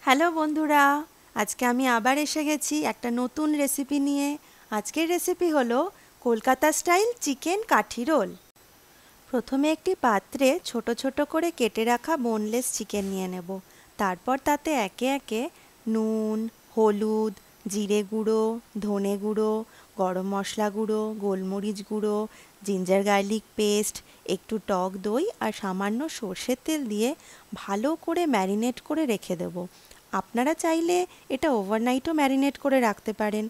Hello বন্ধুরা, আজকে আমি আবার এসে গেছি একটা নতুন রেসিপি নিয়ে। আজকের রেসিপি হলো কলকাতা স্টাইল চিকেন কাঠি রোল। প্রথমে একটি পাত্রে ছোট ছোট করে কেটে রাখা বোনলেস চিকেন নিয়ে নেব। তারপর তাতে একে একে নুন, হলুদ, জিরে গুঁড়ো, ধনে গুঁড়ো, গরম মশলা গুঁড়ো, গোলমরিচ গুঁড়ো, জিঞ্জার গার্লিক পেস্ট, একটু টক দই আর সামান্য সর্ষের তেল দিয়ে ভালো করে ম্যারিনেট করে রেখে দেবো। আপনারা চাইলে এটা ওভারনাইটও ম্যারিনেট করে রাখতে পারেন,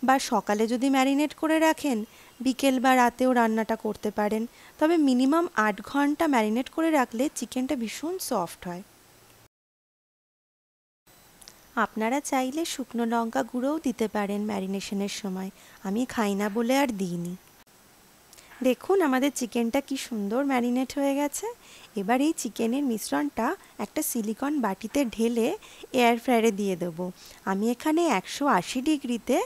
বা সকালে যদি ম্যারিনেট করে রাখেন বিকেল বা রাতেও রান্নাটা করতে পারেন। তবে মিনিমাম ৮ ঘন্টা ম্যারিনেট করে রাখলে চিকেনটা ভীষণ সফট হয়। আপনারা চাইলে শুকনো লঙ্কা গুঁড়োও দিতে পারেন ম্যারিনেশনের সময়, আমি খাই না বলে আর দিইনি। দেখুন আমাদের চিকেনটা কি সুন্দর ম্যারিনেট হয়ে গেছে। এবার এই চিকেনের মিশ্রণটা একটা সিলিকন বাটিতে ঢেলে এয়ার ফ্রায়ারে দিয়ে দেবো। আমি এখানে ১৮০ ডিগ্রিতে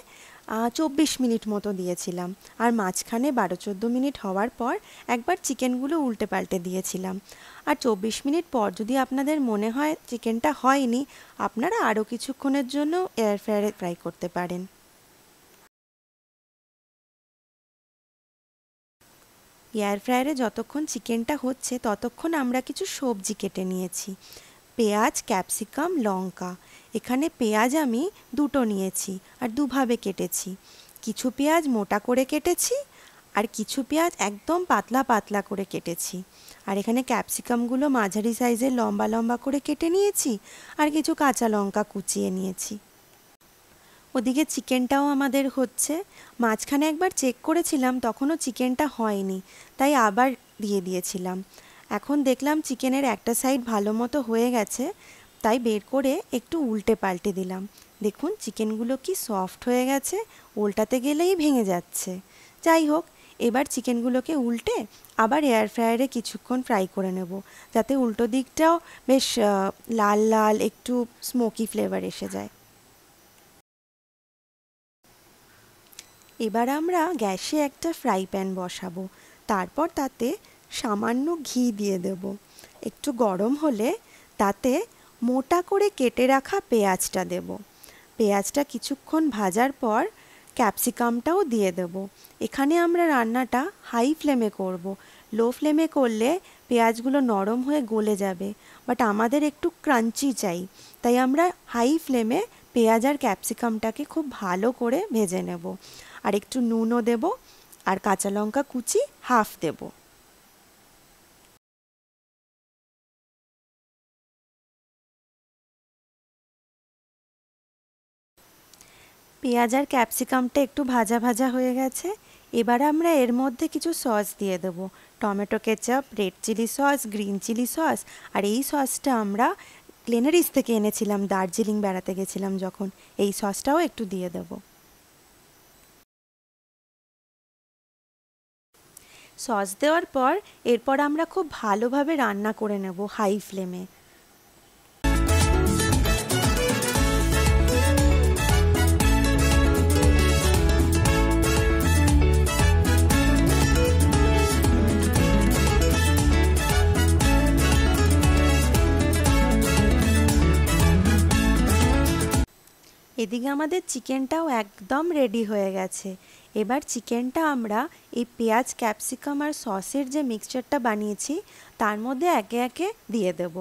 ২৪ মিনিট মতো দিয়েছিলাম, আর মাঝখানে ১২-১৪ মিনিট হওয়ার পর একবার চিকেনগুলো উল্টে পাল্টে দিয়েছিলাম। আর ২৪ মিনিট পর যদি আপনাদের মনে হয় চিকেনটা হয়নি, আপনারা আরও কিছুক্ষণের জন্য এয়ার ফ্রায়ারে ফ্রাই করতে পারেন। এয়ার ফ্রায়ারে যতক্ষণ চিকেনটা হচ্ছে ততক্ষণ আমরা কিছু সবজি কেটে নিয়েছি। পেঁয়াজ, ক্যাপসিকাম, লঙ্কা। এখানে পেঁয়াজ আমি দুটো নিয়েছি আর দুভাবে কেটেছি। কিছু পেঁয়াজ মোটা করে কেটেছি আর কিছু পেঁয়াজ একদম পাতলা পাতলা করে কেটেছি। আর এখানে ক্যাপসিকামগুলো মাঝারি সাইজের লম্বা লম্বা করে কেটে নিয়েছি আর কিছু কাঁচা লঙ্কা কুচিয়ে নিয়েছি। ওদিকে চিকেনটাও আমাদের হচ্ছে। মাঝখানে একবার চেক করেছিলাম, তখনও চিকেনটা হয়নি, তাই আবার দিয়ে দিয়েছিলাম। এখন দেখলাম চিকেনের একটা সাইড ভালো মতো হয়ে গেছে, তাই বের করে একটু উল্টে পাল্টে দিলাম। দেখুন চিকেনগুলো কি সফট হয়ে গেছে, উল্টাতে গেলেই ভেঙে যাচ্ছে। যাই হোক, এবার চিকেনগুলোকে উল্টে আবার এয়ার ফ্রায়ারে কিছুক্ষণ ফ্রাই করে নেব, যাতে উল্টো দিকটাও বেশ লাল লাল একটু স্মোকি ফ্লেভার এসে যায়। এবার আমরা গ্যাসে একটা ফ্রাই প্যান বসাবো, তারপর তাতে সামান্য ঘি দিয়ে দেব। একটু গরম হলে তাতে মোটা করে কেটে রাখা পেঁয়াজটা দেব। পেঁয়াজটা কিছুক্ষণ ভাজার পর ক্যাপসিকামটাও দিয়ে দেব। এখানে আমরা রান্নাটা হাই ফ্লেমে করব। লো ফ্লেমে করলে পেঁয়াজগুলো নরম হয়ে গলে যাবে, বাট আমাদের একটু ক্রাঞ্চি চাই, তাই আমরা হাই ফ্লেমে পেঁয়াজ আর ক্যাপসিকামটাকে খুব ভালো করে ভেজে নেব। আর একটু নুনও দেব আর কাঁচা লঙ্কা কুচি হাফ দেব। পেঁয়াজ আর ক্যাপসিকামটা একটু ভাজা ভাজা হয়ে গেছে। এবার আমরা এর মধ্যে কিছু সস দিয়ে দেবো। Tomato ketchup, red chilli sauce, green chilli sauce. আর এই সসটা আমরা গ্লেনারিস থেকে এনেছিলাম, দার্জিলিং বেড়াতে গেছিলাম যখন। এই সসটাও একটু দিয়ে দেবো। সস দেওয়ার পর এরপর আমরা খুব ভালোভাবে রান্না করে নেব হাই ফ্লেমে। এদিকে আমাদের চিকেনটাও একদম রেডি হয়ে গেছে। এবার চিকেনটা আমরা এই পেঁয়াজ, ক্যাপসিকাম আর সসের যে মিক্সচারটা বানিয়েছি তার মধ্যে একে একে দিয়ে দেব।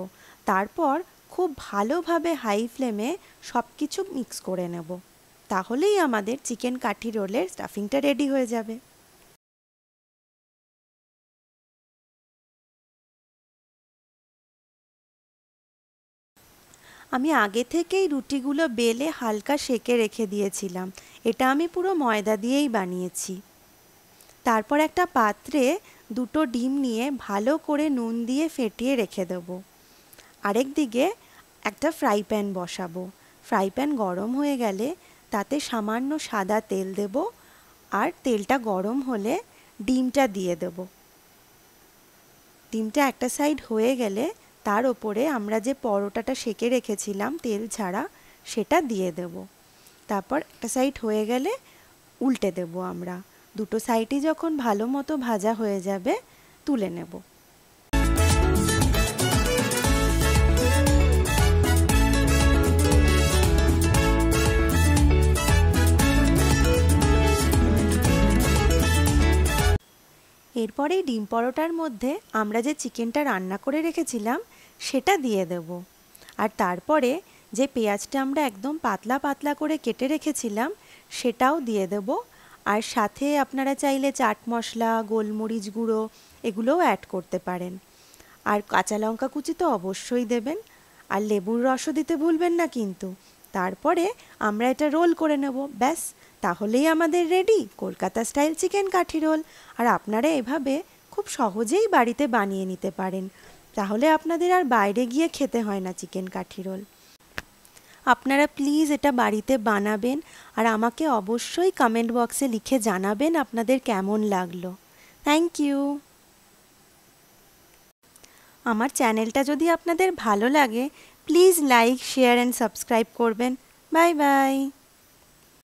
তারপর খুব ভালোভাবে হাই ফ্লেমে সব কিছু মিক্স করে নেব। তাহলেই আমাদের চিকেন কাঠি রোলের স্টাফিংটা রেডি হয়ে যাবে। আমি আগে থেকেই রুটিগুলো বেলে হালকা সেঁকে রেখে দিয়েছিলাম। এটা আমি পুরো ময়দা দিয়েই বানিয়েছি। তারপর একটা পাত্রে দুটো ডিম নিয়ে ভালো করে নুন দিয়ে ফেটিয়ে রেখে দেবো। আরেক দিকে একটা ফ্রাই প্যান বসাবো। ফ্রাই প্যান গরম হয়ে গেলে তাতে সামান্য সাদা তেল দেব, আর তেলটা গরম হলে ডিমটা দিয়ে দেব। ডিমটা একটা সাইড হয়ে গেলে তার ওপরে আমরা যে পরোটাটা সেঁকে রেখেছিলাম তেল ছাড়া, সেটা দিয়ে দেব। তারপর একটা সাইড হয়ে গেলে উল্টে দেব আমরা। দুটো সাইডই যখন ভালো মতো ভাজা হয়ে যাবে তুলে নেব। এরপরে এই ডিম পরোটার মধ্যে আমরা যে চিকেনটা রান্না করে রেখেছিলাম সেটা দিয়ে দেব। আর তারপরে যে পেঁয়াজটা আমরা একদম পাতলা পাতলা করে কেটে রেখেছিলাম সেটাও দিয়ে দেব। আর সাথে আপনারা চাইলে চাট মশলা, গোলমরিচ গুঁড়ো এগুলোও অ্যাড করতে পারেন। আর কাঁচা লঙ্কা কুচি তো অবশ্যই দেবেন, আর লেবুর রসও দিতে ভুলবেন না কিন্তু। তারপরে আমরা এটা রোল করে নেব, ব্যাস তাহলেই আমাদের রেডি কলকাতা স্টাইল চিকেন কাঠি রোল। আর আপনারা এভাবে খুব সহজেই বাড়িতে বানিয়ে নিতে পারেন, তাহলে আপনাদের আর বাইরে গিয়ে খেতে হয় না চিকেন কাঠি রোল। আপনারা প্লিজ এটা বাড়িতে বানাবেন আর আমাকে অবশ্যই কমেন্ট বক্সে লিখে জানাবেন আপনাদের কেমন লাগলো। Thank you. আমার চ্যানেলটা যদি আপনাদের ভালো লাগে please like, share and subscribe করবেন। Bye by.